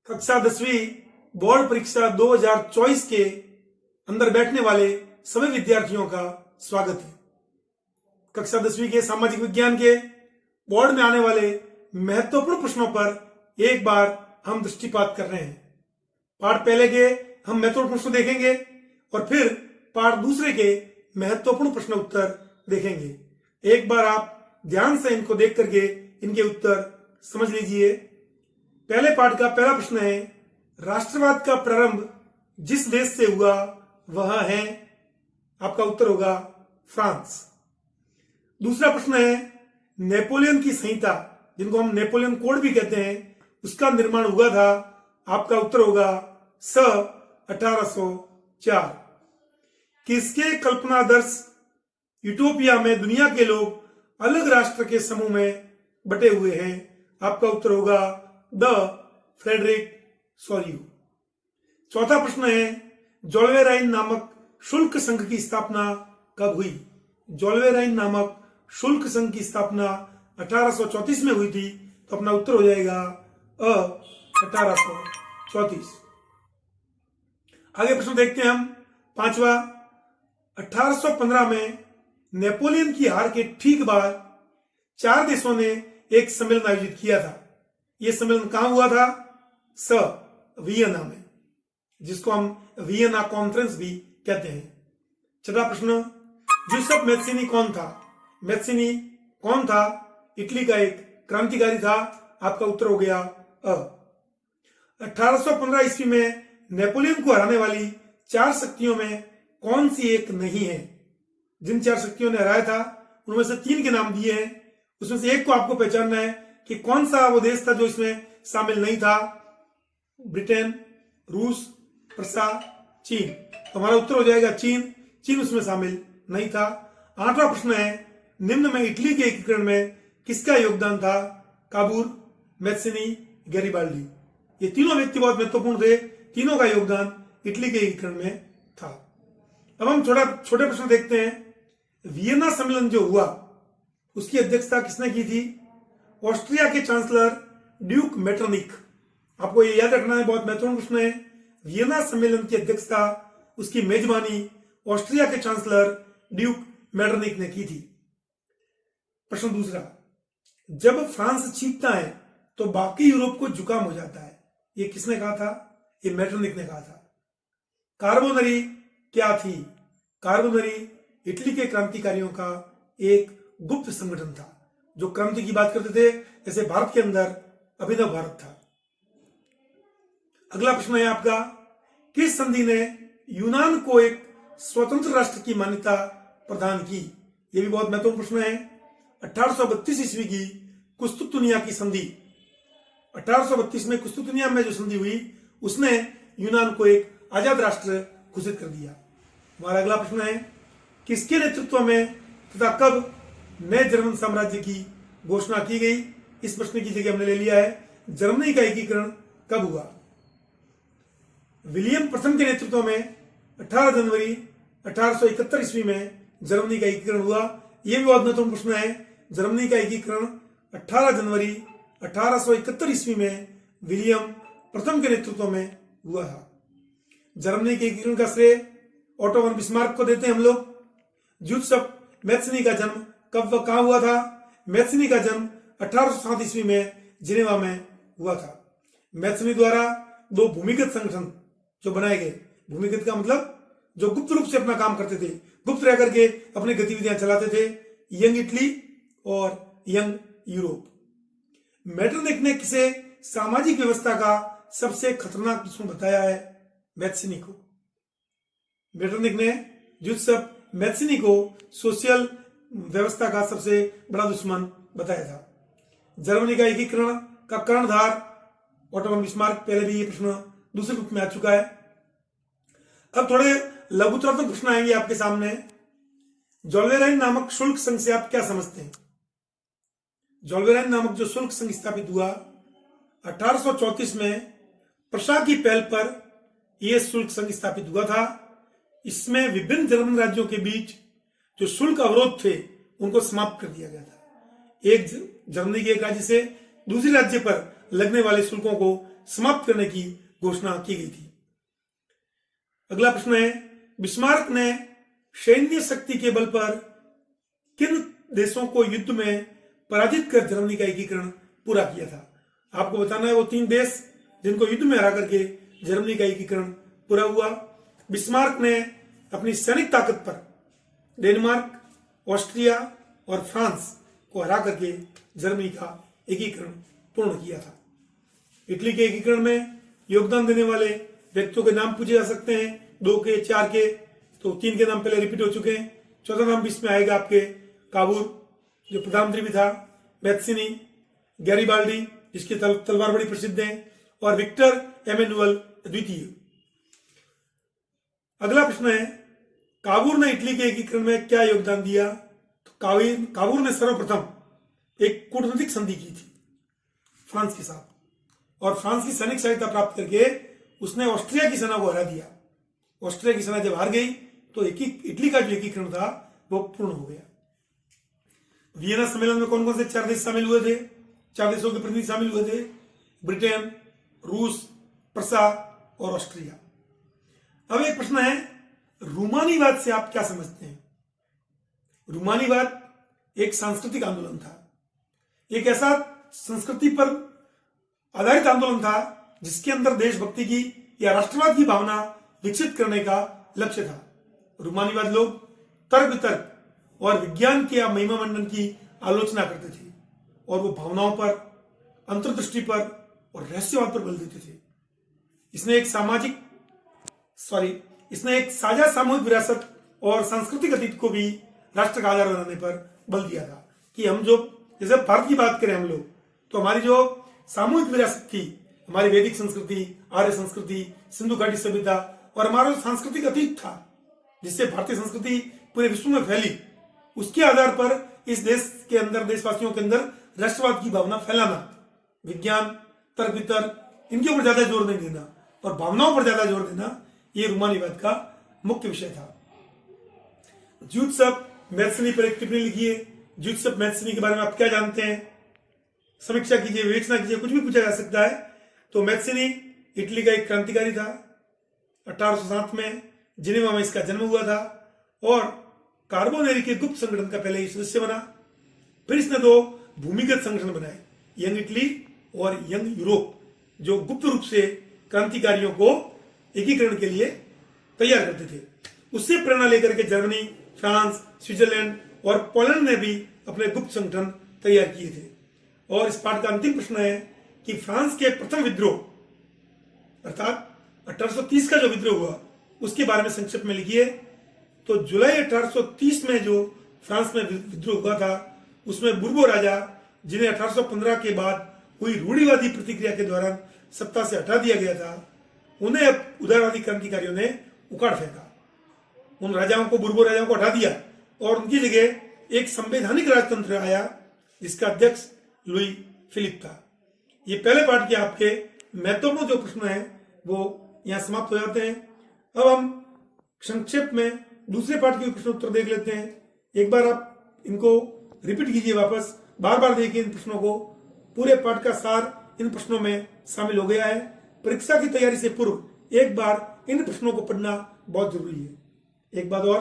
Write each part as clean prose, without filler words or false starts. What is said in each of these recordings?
कक्षा 10वीं बोर्ड परीक्षा 2024 के अंदर बैठने वाले सभी विद्यार्थियों का स्वागत है। कक्षा 10वीं के सामाजिक विज्ञान के बोर्ड में आने वाले महत्वपूर्ण प्रश्नों पर एक बार हम दृष्टिपात कर रहे हैं। पाठ पहले के हम महत्वपूर्ण प्रश्न देखेंगे और फिर पाठ दूसरे के महत्वपूर्ण प्रश्न उत्तर देखेंगे। एक बार आप ध्यान से इनको देख करके इनके उत्तर समझ लीजिए। पहले पाठ का पहला प्रश्न है, राष्ट्रवाद का प्रारंभ जिस देश से हुआ वह है, आपका उत्तर होगा फ्रांस। दूसरा प्रश्न है, नेपोलियन की संहिता जिनको हम नेपोलियन कोड भी कहते हैं उसका निर्माण हुआ था, आपका उत्तर होगा स 1804। किसके कल्पनादर्श यूटोपिया में दुनिया के लोग अलग राष्ट्र के समूह में बटे हुए हैं, आपका उत्तर होगा द फ्रेडरिक सोरियो। चौथा प्रश्न है, जोल्वेराइन नामक शुल्क संघ की स्थापना कब हुई? जोल्वेराइन नामक शुल्क संघ की स्थापना 1834 में हुई थी, तो अपना उत्तर हो जाएगा 1834। आगे प्रश्न देखते हैं हम। पांचवा, 1815 में नेपोलियन की हार के ठीक बाद 4 देशों ने एक सम्मेलन आयोजित किया था। यह सम्मेलन कहां हुआ था? वियना में, जिसको हम वियना कॉन्फ्रेंस भी कहते हैं। छठा प्रश्न, जूसेप मैत्सिनी कौन था? मैत्सिनी कौन था? इटली का एक क्रांतिकारी था, आपका उत्तर हो गया 1815 ईस्वी में नेपोलियन को हराने वाली 4 शक्तियों में कौन सी एक नहीं है? जिन 4 शक्तियों ने हराया था उनमें से 3 के नाम दिए हैं, उसमें से एक को आपको पहचानना है कि कौन सा वो देश था जो इसमें शामिल नहीं था। ब्रिटेन, रूस, प्रसा, चीन। तो हमारा उत्तर हो जाएगा चीन। चीन उसमें शामिल नहीं था। 8वां प्रश्न है, निम्न में इटली के एकीकरण में किसका योगदान था? काबूर, मैत्सिनी, गैरिबाल्डी। ये तीनों व्यक्ति बहुत महत्वपूर्ण थे, तीनों का योगदान इटली के एकीकरण में था। अब हम छोटे प्रश्न देखते हैं। वियना सम्मेलन जो हुआ उसकी अध्यक्षता किसने की थी? ऑस्ट्रिया के चांसलर ड्यूक मेटरनिक। आपको ये याद रखना है, बहुत महत्वपूर्ण प्रश्न है। वियना सम्मेलन की अध्यक्षता, उसकी मेजबानी ऑस्ट्रिया के चांसलर ड्यूक मेटरनिक ने की थी। प्रश्न दूसरा, जब फ्रांस जीतता है तो बाकी यूरोप को जुकाम हो जाता है, ये किसने कहा था? ये मेटरनिक ने कहा था। कार्बोनरी क्या थी? कार्बोनरी इटली के क्रांतिकारियों का एक गुप्त संगठन था जो क्रांति की बात करते थे, जैसे भारत के अंदर अभिनव भारत था। अगला प्रश्न है आपका, किस संधि ने यूनान को एक स्वतंत्र राष्ट्र की मान्यता प्रदान की? यह भी बहुत महत्वपूर्ण प्रश्न है। 1832 ईस्वी की कुस्तुतुनिया की संधि, 1832 में कुस्तुतुनिया में जो संधि हुई उसने यूनान को एक आजाद राष्ट्र घोषित कर दिया। हमारा अगला प्रश्न है, किसके नेतृत्व में तथा कब नए जर्मन साम्राज्य की घोषणा की गई? इस प्रश्न की जगह हमने ले लिया है, जर्मनी का एकीकरण कब हुआ? विलियम प्रथम के नेतृत्व में 18 जनवरी 1871 ईस्वी में जर्मनी का एकीकरण हुआ। यह भी बहुत महत्वपूर्ण प्रश्न है। जर्मनी का एकीकरण 18 जनवरी 1871 ईस्वी में विलियम प्रथम के नेतृत्व में हुआ था। जर्मनी के एकीकरण का श्रेय ओटो वन बिस्मार्क को देते हैं हम लोग। जूसेप मैत्सिनी का जन्म कब व कहां हुआ था? मैत्सिनी का जन्म 1807 ईस्वी में जिनेवा में हुआ था। मैत्सिनी द्वारा 2 भूमिगत संगठन जो बनाए गए, भूमिगत का मतलब जो गुप्त रूप से अपना काम करते थे, गुप्त रह करके अपनी गतिविधियां चलाते थे, यंग इटली और यंग यूरोप। मेटरनिक ने किसे सामाजिक व्यवस्था का सबसे खतरनाक दुश्मन बताया है? मैत्सिनी को। मेटरनिक ने जूसेप मैत्सिनी को सोशल व्यवस्था का सबसे बड़ा दुश्मन बताया था। जर्मनी का एकीकरण का कर्णधार ओटो वन बिस्मार्क, पहले भी ये प्रश्न दूसरे ग्रुप में आ चुका है। अब थोड़े लघुतरात्मक प्रश्न आएंगे आपके सामने। जोल्वेराइन नामक शुल्क संघ से आप क्या समझते हैं? जोल्वेराइन नामक जो शुल्क संघ स्थापित हुआ 1834 में प्रशा की पहल पर यह शुल्क संघ स्थापित हुआ था। इसमें विभिन्न जर्मन राज्यों के बीच जो शुल्क अवरोध थे उनको समाप्त कर दिया गया था। एक जर्मनी के एक राज्य से दूसरे राज्य पर लगने वाले शुल्कों को समाप्त करने की घोषणा की गई थी। अगला प्रश्न है, बिस्मार्क ने सैन्य शक्ति के बल पर किन देशों को युद्ध में पराजित कर जर्मनी का एकीकरण पूरा किया था? आपको बताना है वो 3 देश जिनको युद्ध में हरा करके जर्मनी का एकीकरण पूरा हुआ। बिस्मार्क ने अपनी सैनिक ताकत पर डेनमार्क, ऑस्ट्रिया और फ्रांस को हरा करके जर्मनी का एकीकरण पूर्ण किया था। इटली के एकीकरण में योगदान देने वाले व्यक्तियों के नाम पूछे जा सकते हैं, 2 के, 4 के, तो 3 के नाम पहले रिपीट हो चुके हैं। चौथा नाम भी इसमें आएगा आपके, काबूर जो प्रधानमंत्री भी था, मैत्सिनी, गैरीबाल्डी जिसकी तलवार बड़ी प्रसिद्ध है, और विक्टर एमेनुअल द्वितीय। अगला प्रश्न है, काबूर ने इटली के एकीकरण में क्या योगदान दिया? तो काबूर ने सर्वप्रथम एक कूटनीतिक संधि की थी फ्रांस के साथ, और फ्रांस की सैनिक सहायता प्राप्त करके उसने ऑस्ट्रिया की सेना को हरा दिया। ऑस्ट्रिया की सेना जब हार गई तो इटली का जो एकीकरण था वो पूर्ण हो गया। वियना सम्मेलन में कौन कौन से 4 देश शामिल हुए थे? 4 देशों के प्रतिनिधि शामिल हुए थे, ब्रिटेन, रूस, प्रसा और ऑस्ट्रिया। अब एक प्रश्न है, रूमानीवाद से आप क्या समझते हैं? रूमानीवाद एक सांस्कृतिक आंदोलन था, एक ऐसा संस्कृति पर आधारित आंदोलन था जिसके अंदर देशभक्ति की या राष्ट्रवाद की भावना विकसित करने का लक्ष्य था। रूमानीवाद लोग तर्क वितर्क और विज्ञान के या महिमा मंडन की आलोचना करते थे, और वो भावनाओं पर, अंतर्दृष्टि पर और रहस्यवाद पर बल देते थे। इसने एक साझा सामूहिक विरासत और सांस्कृतिक अतीत को भी राष्ट्र का आधार बनाने पर बल दिया था कि हम जो, जैसे भारत की बात करें हम लोग, तो हमारी जो सामूहिक विरासत थी, हमारी वैदिक संस्कृति, आर्य संस्कृति, सिंधु घाटी सभ्यता, और हमारा जो सांस्कृतिक अतीत था जिससे भारतीय संस्कृति पूरे विश्व में फैली, उसके आधार पर इस देश के अंदर, देशवासियों के अंदर राष्ट्रवाद की भावना फैलाना, विज्ञान, तर्क वितर्क, इनके ऊपर ज्यादा जोर नहीं देना और भावनाओं पर ज्यादा जोर देना, ये रूमानीवाद का मुख्य विषय था। ज्यूत्सप मैत्सिनी पर एक टिप्पणी लिखिए। ज्यूत्सप मैत्सिनी के बारे में आप क्या जानते हैं? समीक्षा कीजिए, विवेचना कीजिए, कुछ भी पूछा जा सकता है। तो मैत्सिनी इटली का एक क्रांतिकारी था। 1807 में जिनेवा में इसका जन्म हुआ था और कार्बोनेरी के गुप्त संगठन का पहले सदस्य बना। फिर इसने 2 भूमिगत संगठन बनाए, यंग इटली और यंग यूरोप, जो गुप्त रूप से क्रांतिकारियों को एकीकरण के लिए तैयार करते थे। उससे प्रेरणा लेकर के जर्मनी, फ्रांस, स्विट्जरलैंड और पोलैंड ने भी अपने गुप्त संगठन तैयार किए थे। और इस पाठ का अंतिम प्रश्न है कि फ्रांस के प्रथम विद्रोह अर्थात 1830 का जो विद्रोह हुआ उसके बारे में संक्षिप्त में लिखिए। तो जुलाई 1830 में जो फ्रांस में विद्रोह हुआ था उसमें बुर्बो राजा, जिन्हें 1815 के बाद हुई रूढ़िवादी प्रतिक्रिया के दौरान सत्ता से हटा दिया गया था, उन्हें उदारवादी क्रांतिकारियों ने उखाड़ फेंका। उन राजाओं को, बुर्बो राजाओं को हटा दिया और उनकी जगह एक संवैधानिक राजतंत्र आया जिसका अध्यक्ष लुई फिलिप था। ये पहले पार्ट के आपके महत्वपूर्ण जो प्रश्न है वो यहां समाप्त हो जाते हैं। अब हम संक्षेप में दूसरे पार्ट के प्रश्न उत्तर देख लेते हैं। एक बार आप इनको रिपीट कीजिए, वापस बार बार देखिए इन प्रश्नों को। पूरे पाठ का सार इन प्रश्नों में शामिल हो गया है। परीक्षा की तैयारी से पूर्व एक बार इन प्रश्नों को पढ़ना बहुत जरूरी है। एक बात और,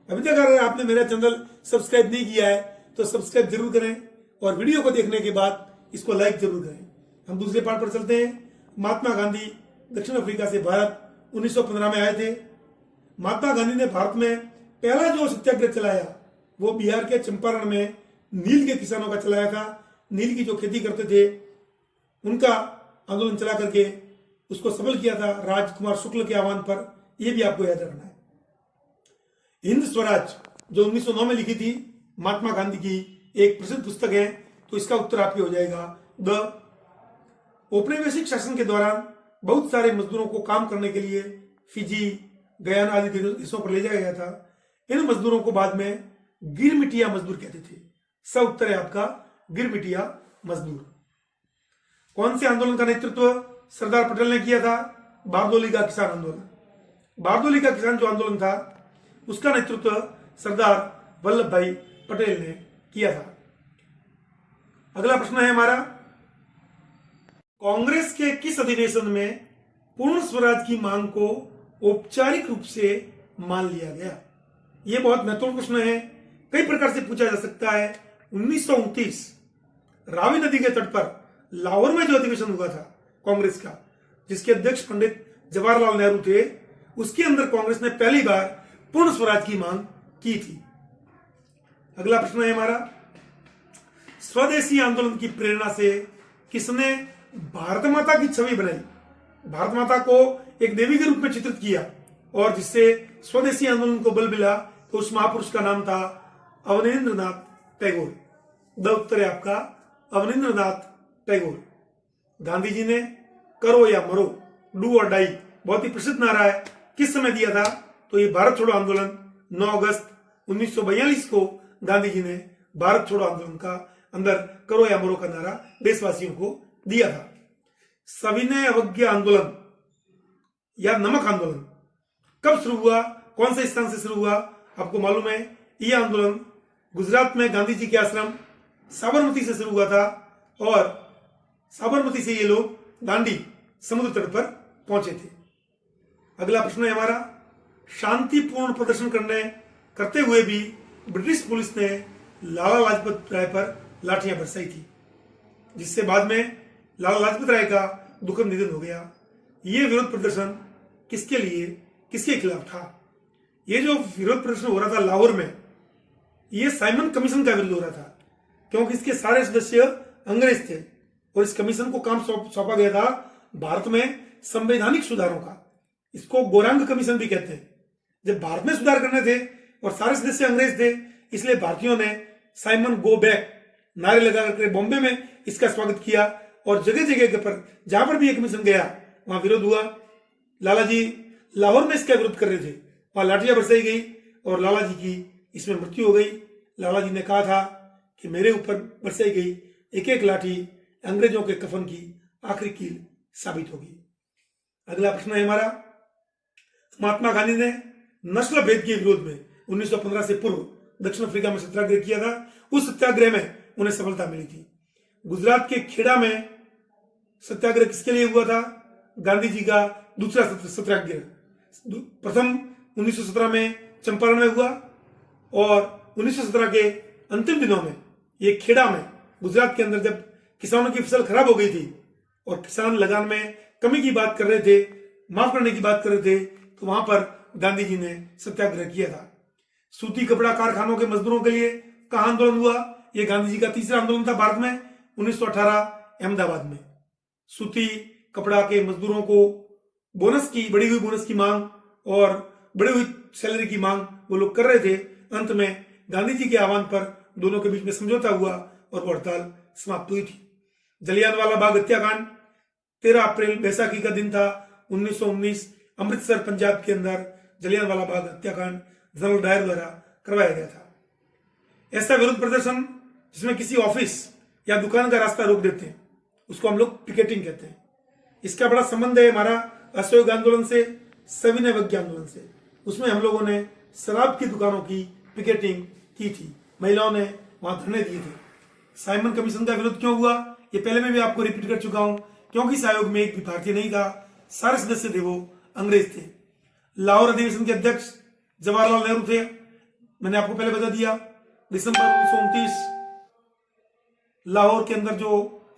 अभी तक अगर आपने मेरा चैनल सब्सक्राइब नहीं किया है तो सब्सक्राइब जरूर करें और वीडियो को देखने के बाद इसको लाइक जरूर करें। हम दूसरे पार्ट पर चलते हैं। महात्मा गांधी दक्षिण अफ्रीका से भारत 1915 में आए थे। महात्मा गांधी ने भारत में पहला जो सत्याग्रह चलाया वो बिहार के चंपारण में नील के किसानों का चलाया था। नील की जो खेती करते थे उनका आंदोलन चला करके उसको सफल किया था राजकुमार शुक्ल के आह्वान पर। यह भी आपको याद रखना है। हिंद स्वराज जो 1909 में लिखी थी महात्मा गांधी की एक प्रसिद्ध पुस्तक है, तो इसका उत्तर आपके हो जाएगा द। औपनिवेशिक शासन के दौरान बहुत सारे मजदूरों को काम करने के लिए फिजी, गयाना आदि देशों पर ले जाया गया था। इन मजदूरों को बाद में गिरमिटिया मजदूर कहते थे। स उत्तर है आपका गिरमिटिया मजदूर। कौन से आंदोलन का नेतृत्व सरदार पटेल ने किया था? बारदोली का किसान आंदोलन। बारदोली का किसान जो आंदोलन था उसका नेतृत्व सरदार वल्लभ भाई पटेल ने किया था। अगला प्रश्न है हमारा, कांग्रेस के किस अधिवेशन में पूर्ण स्वराज की मांग को औपचारिक रूप से मान लिया गया? यह बहुत महत्वपूर्ण प्रश्न है, कई प्रकार से पूछा जा सकता है। 1929 रावी नदी के तट पर लाहौर में जो अधिवेशन हुआ था कांग्रेस का, जिसके अध्यक्ष पंडित जवाहरलाल नेहरू थे, उसके अंदर कांग्रेस ने पहली बार पूर्ण स्वराज की मांग की थी। अगला प्रश्न है हमारा, स्वदेशी आंदोलन की प्रेरणा से किसने भारत माता की छवि बनाई? भारत माता को एक देवी के रूप में चित्रित किया और जिससे स्वदेशी आंदोलन को बल मिला, तो उस महापुरुष का नाम था अवनींद्रनाथ टैगोर। द उत्तर है आपका अवनींद्रनाथ टैगोर। गांधी जी ने करो या मरो, डू और डाई, बहुत ही प्रसिद्ध नारा है, किस समय दिया था? तो ये भारत छोड़ो आंदोलन 9 अगस्त 1942 को गांधी जी ने भारत छोड़ो आंदोलन का अंदर करो या मरो का नारा देशवासियों को दिया था। सविनय अवज्ञा आंदोलन या नमक आंदोलन कब शुरू हुआ, कौन से स्थान से शुरू हुआ? आपको मालूम है, यह आंदोलन गुजरात में गांधी जी के आश्रम साबरमती से शुरू हुआ था और साबरमती से ये लोग दांडी समुद्र तट पर पहुंचे थे। अगला प्रश्न है हमारा, शांतिपूर्ण प्रदर्शन करते हुए भी ब्रिटिश पुलिस ने लाला लाजपत राय पर लाठियां बरसाई थी, जिससे बाद में लाला लाजपत राय का दुखद निधन हो गया। यह विरोध प्रदर्शन किसके लिए, किसके खिलाफ था? यह जो विरोध प्रदर्शन हो रहा था लाहौर में, यह साइमन कमीशन का विरोध हो रहा था, क्योंकि इसके सारे सदस्य अंग्रेज थे और इस कमीशन को काम सौंपा गया था भारत में संवैधानिक सुधारों का। इसको गोरांग कमीशन भी कहते हैं। जब भारत में सुधार करने थे और सारे सदस्य अंग्रेज थे, इसलिए भारतीयों ने साइमन गो बैक नारे लगा करके बॉम्बे में इसका स्वागत किया और जगह जगह पर जहां पर भी ये कमीशन गया वहां विरोध हुआ। लाला जी लाहौर में इसका विरोध कर रहे थे, वहां लाठियां बरसाई गई और लाला जी की इसमें मृत्यु हो गई। लाला जी ने कहा था कि मेरे ऊपर बरसाई गई एक एक लाठी अंग्रेजों के कफन की आखिरी कील साबित होगी। अगला प्रश्न है हमारा, महात्मा गांधी ने नस्ल भेद के विरोध में 1915 से पूर्व दक्षिण अफ्रीका में सत्याग्रह किया था। उस सत्याग्रह में उन्हें सफलता मिली थी। गुजरात के खेड़ा में सत्याग्रह किसके लिए हुआ था? गांधी जी का दूसरा सत्याग्रह। प्रथम 1917 में चंपारण में हुआ और 1917 के अंतिम दिनों में ये खेड़ा में गुजरात के अंदर जब किसानों की फसल खराब हो गई थी और किसान लगान में कमी की बात कर रहे थे, माफ करने की बात कर रहे थे, तो वहां पर गांधी जी ने सत्याग्रह किया था। सूती कपड़ा कारखानों के मजदूरों के लिए कहां आंदोलन हुआ? यह गांधी जी का तीसरा आंदोलन था भारत में, 1918 अहमदाबाद में। सूती कपड़ा के मजदूरों को बोनस की, बढ़ी हुई बोनस की मांग और बढ़ी हुई सैलरी की मांग वो लोग कर रहे थे। अंत में गांधी जी के आह्वान पर दोनों के बीच में समझौता हुआ और वो हड़ताल समाप्त हुई थी। जलियांवाला बाग हत्याकांड 13 अप्रैल बैसाखी का दिन था 1919, अमृतसर पंजाब के अंदर जलियांवाला बाग हत्याकांड जनरल डायर द्वारा करवाया गया था। ऐसा विरोध प्रदर्शन जिसमें किसी ऑफिस या दुकान का रास्ता रोक देते हैं, उसको हम लोग पिकेटिंग कहते हैं। इसका बड़ा संबंध है हमारा असहयोग आंदोलन से, सविनय अवज्ञा आंदोलन से। उसमें हम लोगों ने शराब की दुकानों की पिकेटिंग की थी, महिलाओं ने वहां धरने दिए थे। साइमन कमीशन का विरोध क्यों हुआ, ये पहले मैं भी आपको रिपीट कर चुका हूं, क्योंकि इस आयोग में एक भी भारतीय नहीं था, सारे सदस्य थे वो अंग्रेज थे। लाहौर अधिवेशन के अध्यक्ष जवाहरलाल नेहरू थे, मैंने आपको पहले बता दिया। दिसंबर 1929 लाहौर के अंदर जो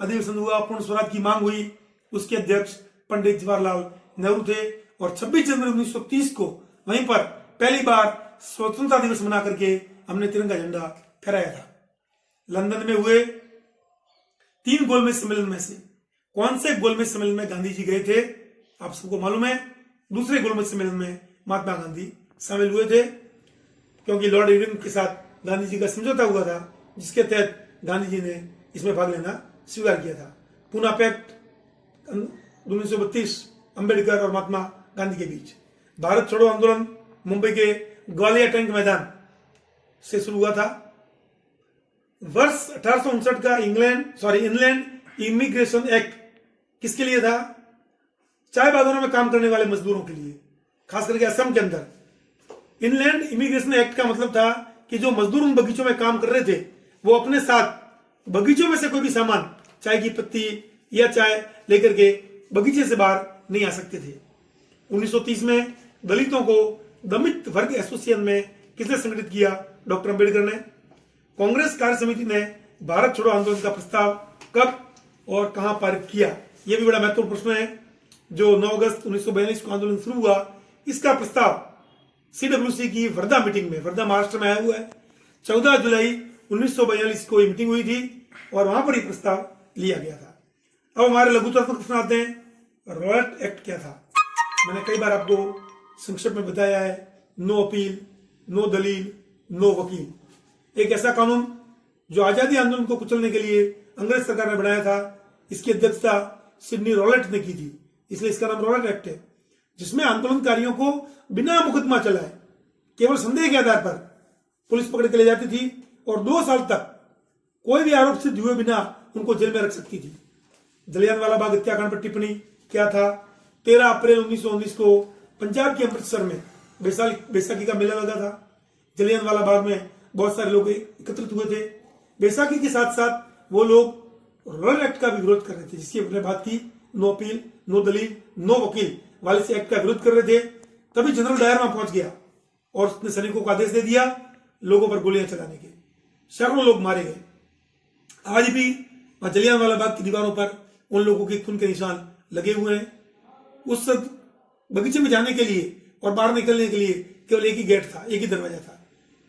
अधिवेशन हुआ, पूर्ण स्वराज की मांग हुई, उसके अध्यक्ष पंडित जवाहरलाल नेहरू थे और 26 जनवरी 1930 को वहीं पर पहली बार स्वतंत्रता दिवस मना करके हमने तिरंगा झंडा फहराया था। लंदन में हुए 3 गोलमेज सम्मेलन में से कौन से गोलमेज सम्मेलन में गांधी जी गए थे? आप सबको मालूम है, दूसरे गोलमेज सम्मेलन में महात्मा गांधी शामिल हुए थे, क्योंकि लॉर्ड इरविन के साथ गांधी जी का समझौता हुआ था, जिसके तहत गांधी जी ने इसमें भाग लेना स्वीकार किया था। पूना पैक्ट 1932 अंबेडकर और महात्मा गांधी के बीच। भारत छोड़ो आंदोलन मुंबई के ग्वालियर टैंक मैदान से शुरू हुआ था। वर्ष 1859 का इनलैंड इमिग्रेशन एक्ट किसके लिए था? चाय बागानों में काम करने वाले मजदूरों के लिए, खास करके असम के अंदर। इनलैंड इमिग्रेशन एक्ट का मतलब था कि जो मजदूर उन बगीचों में काम कर रहे थे, वो अपने साथ बगीचों में से कोई भी सामान, चाय की पत्ती या चाय लेकर के बगीचे से बाहर नहीं आ सकते थे। 1930 में दलितों को दलित वर्ग एसोसिएशन में किसने संगठित किया? डॉक्टर अंबेडकर ने। कांग्रेस कार्य समिति ने भारत छोड़ो आंदोलन का प्रस्ताव कब और कहां पारित किया? यह भी बड़ा महत्वपूर्ण प्रश्न है। जो 9 अगस्त 1942 को आंदोलन शुरू हुआ, इसका प्रस्ताव सीडब्ल्यूसी की वर्धा मीटिंग में, वर्धा महाराष्ट्र में आया हुआ है। 14 जुलाई 1942 को ये मीटिंग हुई थी और वहां पर ये प्रस्ताव लिया गया था। अब हमारे लघुतरात्मक प्रश्न आते हैं। रॉलेट एक्ट क्या था? मैंने कई बार आपको संक्षेप में बताया है। नो अपील, नो दलील, नो वकील। एक ऐसा कानून जो आजादी आंदोलन को कुचलने के लिए अंग्रेज सरकार ने बनाया था। इसकी अध्यक्षता सिडनी रॉलेट ने की थी, इसलिए इसका नाम रॉलेट एक्ट है। जिसमें आंदोलनकारियों को बिना मुकदमा चलाए केवल संदेह के आधार पर पुलिस पकड़ के ले जाती थी और 2 साल तक कोई भी आरोप सिद्ध हुए बिना उनको जेल में रख सकती थी। जलियांवाला बाग हत्याकांड पर टिप्पणी क्या था? 13 अप्रैल 1919 को पंजाब के अमृतसर में बैसाखी का मेला लगा था। जलियांवाला बाग में बहुत सारे लोग एकत्रित हुए थे। बैसाखी के साथ साथ वो लोग रॉलेट एक्ट का भी विरोध कर रहे थे, जिसकी हमने बात की। नो अपील, नो दलील, नो वकील वाले से एक्ट का विरोध कर रहे थे। तभी जनरल डायर वहां पहुंच गया और उसने सैनिकों को आदेश दे दिया लोगों पर गोलियां चलाने के। सैकड़ों लोग मारे गए। आज भी वहां जलियांवाला बाग की दीवारों पर उन लोगों के खून के निशान लगे हुए हैं। उस बगीचे में जाने के लिए और बाहर निकलने के लिए केवल एक ही गेट था, एक ही दरवाजा था।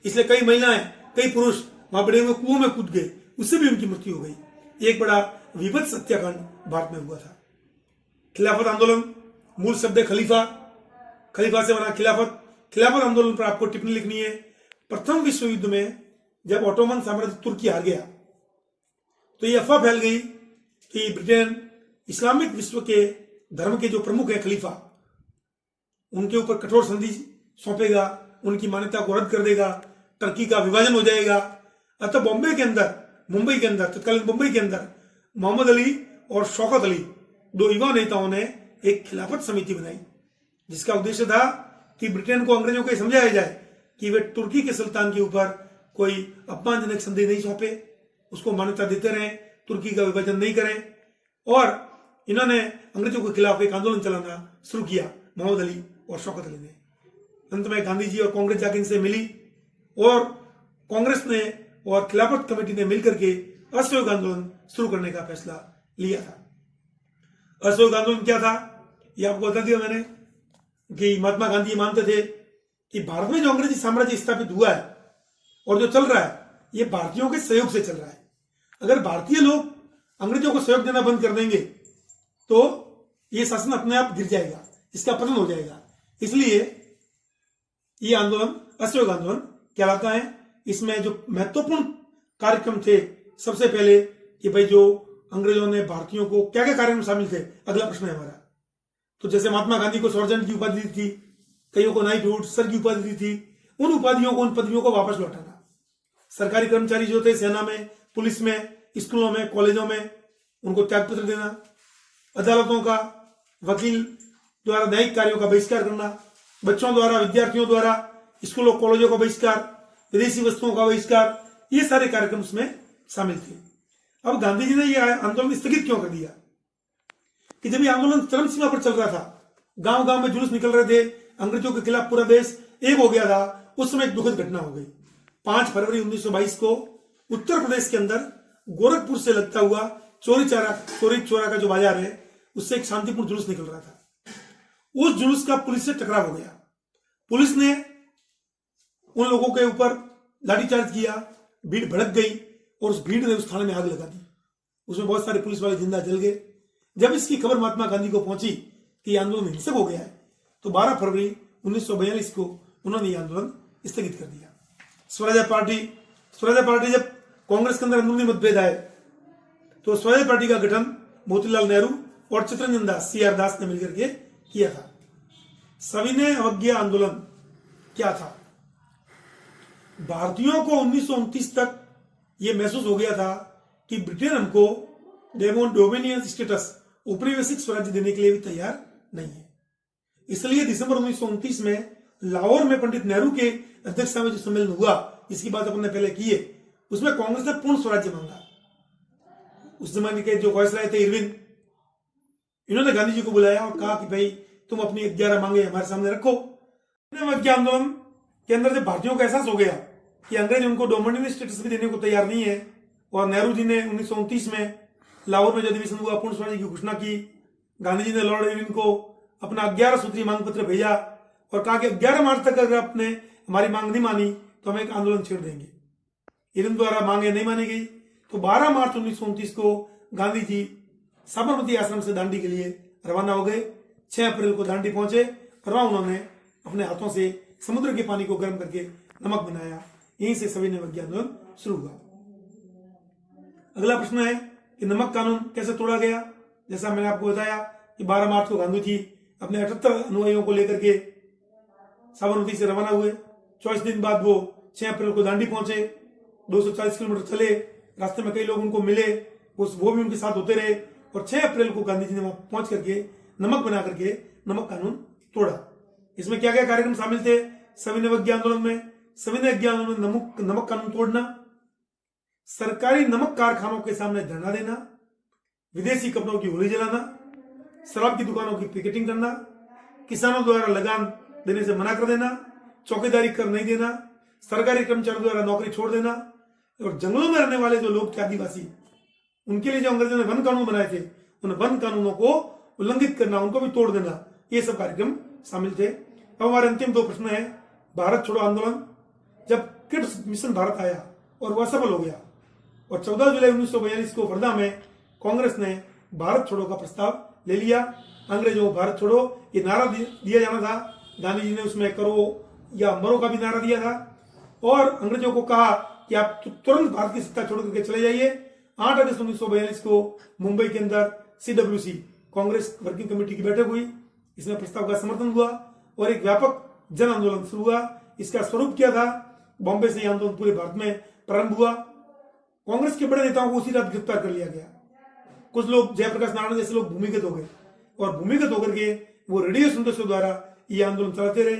इसलिए कई महिलाएं, कई पुरुष वहां बड़े हुए कुओं में कूद गए, उससे भी उनकी मृत्यु हो गई। एक बड़ा विभत्स हत्याकांड भारत में हुआ था। खिलाफत आंदोलन, मूल शब्द है खलीफा, खलीफा से बना खिलाफत। खिलाफत आंदोलन पर आपको टिप्पणी लिखनी है। प्रथम विश्व युद्ध में जब ऑटोमन साम्राज्य तुर्की हार गया तो यह अफवाह फैल गई कि ब्रिटेन इस्लामिक विश्व के धर्म के जो प्रमुख है खलीफा, उनके ऊपर कठोर संधि सौंपेगा, उनकी मान्यता को रद्द कर देगा, टर्की का विभाजन हो जाएगा। अतः बॉम्बे के अंदर, मुंबई के अंदर, तत्कालीन मुंबई के अंदर मोहम्मद अली और शौकत अली, 2 युवा नेताओं ने एक खिलाफत समिति बनाई, जिसका उद्देश्य था कि ब्रिटेन को अंग्रेजों को यह समझाया जाए कि वे तुर्की के सुल्तान के ऊपर कोई अपमानजनक संधि नहीं सौंपे, उसको मान्यता देते रहें, तुर्की का विभाजन नहीं करें। और इन्होंने अंग्रेजों के खिलाफ एक आंदोलन चलाना शुरू किया, मोहम्मद अली और शौकत अली ने। अंत में गांधी जी और कांग्रेस जाके इनसे मिली और कांग्रेस ने और खिलाफत कमेटी ने मिलकर के असहयोग आंदोलन शुरू करने का फैसला लिया था। असहयोग आंदोलन क्या था ये आपको बता दिया मैंने कि महात्मा गांधी मानते थे कि भारत में जो अंग्रेजी साम्राज्य स्थापित हुआ है और जो चल रहा है, ये भारतीयों के सहयोग से चल रहा है। अगर भारतीय लोग अंग्रेजों को सहयोग देना बंद कर देंगे तो ये शासन अपने आप गिर जाएगा, इसका पतन हो जाएगा। इसलिए ये आंदोलन असहयोग आंदोलन कहलाता है। इसमें जो महत्वपूर्ण कार्यक्रम थे, सबसे पहले कि भाई जो अंग्रेजों ने भारतीयों को क्या क्या कार्यक्रम शामिल थे, अगला प्रश्न है हमारा। तो जैसे महात्मा गांधी को सर्जेंट की उपाधि दी थी, कईयों को नाइटहुड, सर की उपाधि दी थी, उन उपाधियों को, उन पदवियों को वापस लौटाना। सरकारी कर्मचारी जो थे सेना में, पुलिस में, स्कूलों में, कॉलेजों में, उनको त्यागपत्र देना। अदालतों का, वकील द्वारा न्यायिक कार्यों का बहिष्कार करना। बच्चों द्वारा, विद्यार्थियों द्वारा स्कूलों कॉलेजों का बहिष्कार, विदेशी वस्तुओं का बहिष्कार, ये सारे कार्यक्रम उसमें शामिल थे। अब गांधी जी ने यह आंदोलन स्थगित क्यों कर दिया कि जब ये आंदोलन चरम सीमा पर चल रहा था, गांव गांव में जुलूस निकल रहे थे, अंग्रेजों के खिलाफ पूरा देश एक हो गया था, उस समय एक दुखद घटना हो गई। 5 फरवरी 1922 को उत्तर प्रदेश के अंदर गोरखपुर से लगता हुआ चोरी चौरा का जो बाजार है, उससे एक शांतिपूर्ण जुलूस निकल रहा था। उस जुलूस का पुलिस से टकराव हो गया। पुलिस ने उन लोगों के ऊपर लाठीचार्ज किया, भीड़ भड़क गई और उस भीड़ ने उस थाने में आग लगा दी। उसमें बहुत सारे पुलिस वाले जिंदा जल गए। जब इसकी खबर महात्मा गांधी को पहुंची कि आंदोलन हिंसक हो गया है, तो 12 फरवरी 1942 को उन्होंने यह आंदोलन स्थगित कर दिया। स्वराज पार्टी जब कांग्रेस के अंदर अंदरूनी मतभेद आए तो स्वराज पार्टी का गठन मोतीलाल नेहरू और चित्तरंजन दास, CR दास ने मिलकर के किया था। सविनय अवज्ञा आंदोलन क्या था? भारतीयों को 1929 तक यह महसूस हो गया था कि ब्रिटेन हमको डोमिनियन स्टेटस, औपनिवेशिक स्वराज्य देने के लिए भी तैयार नहीं है। इसलिए दिसंबर 1929 में लाहौर में पंडित नेहरू के अध्यक्षता में जो सम्मेलन हुआ, इसकी बात अपन ने पहले की है, उसमें कांग्रेस ने पूर्ण स्वराज्य मांगा। उस जमाने के जो वायसराय थे इरविन, इन्होंने गांधी जी को बुलाया और कहा कि भाई तुम अपनी 11 मांगे हमारे सामने रखो। नमक आंदोलन के अंदर जब भारतीयों को एहसास हो गया कि अंग्रेज उनको डोमिनियन स्टेटस भी देने को तैयार नहीं है, और नेहरू जी ने 1929 में लाहौर में जो अधिवेशन हुआ पूर्ण स्वराज की घोषणा की, गांधी जी ने लॉर्ड इरविन को अपना 11 सूत्री मांग पत्र भेजा और कहा कि 11 मार्च तक अगर आपने हमारी मांग नहीं मानी तो हम एक आंदोलन छेड़ देंगे। इरविन द्वारा मांगे नहीं मानी गई तो 12 मार्च 1929 को गांधी जी साबरमती आश्रम से दांडी के लिए रवाना हो गए। 6 अप्रैल को दांडी पहुंचे और वहां उन्होंने अपने हाथों से समुद्र के पानी को गर्म करके नमक बनाया। यहीं से सविनय अवज्ञा आंदोलन शुरू हुआ। अगला प्रश्न है कि नमक कानून कैसे तोड़ा गया। जैसा मैंने आपको बताया कि 12 मार्च को गांधी जी अपने 78 अनुयायियों को लेकर के साबरमती से रवाना हुए। 24 दिन बाद वो 6 अप्रैल को दांडी पहुंचे। 240 किलोमीटर चले, रास्ते में कई लोग उनको मिले, वो भी उनके साथ होते रहे और 6 अप्रैल को गांधी जी ने वहां पहुंच करके नमक बना करके नमक कानून तोड़ा। इसमें क्या क्या कार्यक्रम शामिल थे सविनय अवज्ञा आंदोलन में? सविनय अवज्ञा आंदोलन में नमक कानून तोड़ना, सरकारी नमक कारखानों के सामने धरना देना, विदेशी कपड़ों की होली जलाना, शराब की दुकानों की पिकेटिंग करना, किसानों द्वारा लगान देने से मना कर देना, चौकीदारी कर नहीं देना, सरकारी कर्मचारियों द्वारा नौकरी छोड़ देना, और जंगलों में रहने वाले जो लोग थे आदिवासी, उनके लिए जो अंग्रेजों ने वन कानून बनाए थे उन वन कानूनों को उल्लंघित करना, उनको भी तोड़ देना, ये सब कार्यक्रम शामिल थे। अब हमारे अंतिम 2 प्रश्न है। भारत छोड़ो आंदोलन, जब क्रिप्स मिशन भारत आया और वह सफल हो गया और 14 जुलाई 1942 को वर्धा में कांग्रेस ने भारत छोड़ो का प्रस्ताव ले लिया। अंग्रेजों को भारत छोड़ो ये नारा दिया जाना था। गांधी जी ने उसमें करो या मरो का भी नारा दिया था और अंग्रेजों को कहा कि आप तुरंत भारत की सत्ता छोड़ करके चले जाइए। 8 अगस्त 1942 को मुंबई के अंदर CWC कांग्रेस वर्किंग कमेटी की बैठक हुई। इसमें प्रस्ताव का समर्थन हुआ और एक व्यापक जन आंदोलन शुरू हुआ। इसका स्वरूप क्या था? बॉम्बे से यह आंदोलन पूरे भारत में प्रारंभ हुआ। कांग्रेस के बड़े नेताओं को उसी रात गिरफ्तार कर लिया गया। कुछ लोग, जयप्रकाश नारायण जैसे लोग भूमिगत हो गए और भूमिगत होकर के वो रेडियो संदेशों द्वारा ये आंदोलन चलाते रहे।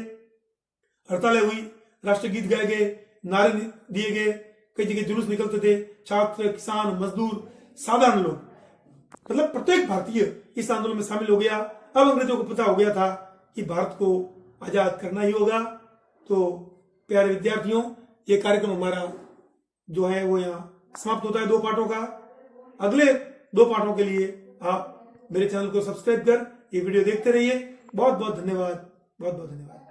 हड़तालें हुई, राष्ट्रगीत गाए गए, नारे दिए गए, कई जगह जुलूस निकलते थे। छात्र, किसान, मजदूर, साधारण लोग, मतलब प्रत्येक भारतीय इस आंदोलन में शामिल हो गया। अब अंग्रेजों को पता हो गया था कि भारत को आजाद करना ही होगा। तो प्यारे विद्यार्थियों, ये कार्यक्रम हमारा जो है वो यहाँ समाप्त होता है 2 पार्टों का। अगले 2 पार्टों के लिए आप मेरे चैनल को सब्सक्राइब कर ये वीडियो देखते रहिए। बहुत बहुत धन्यवाद, बहुत बहुत धन्यवाद।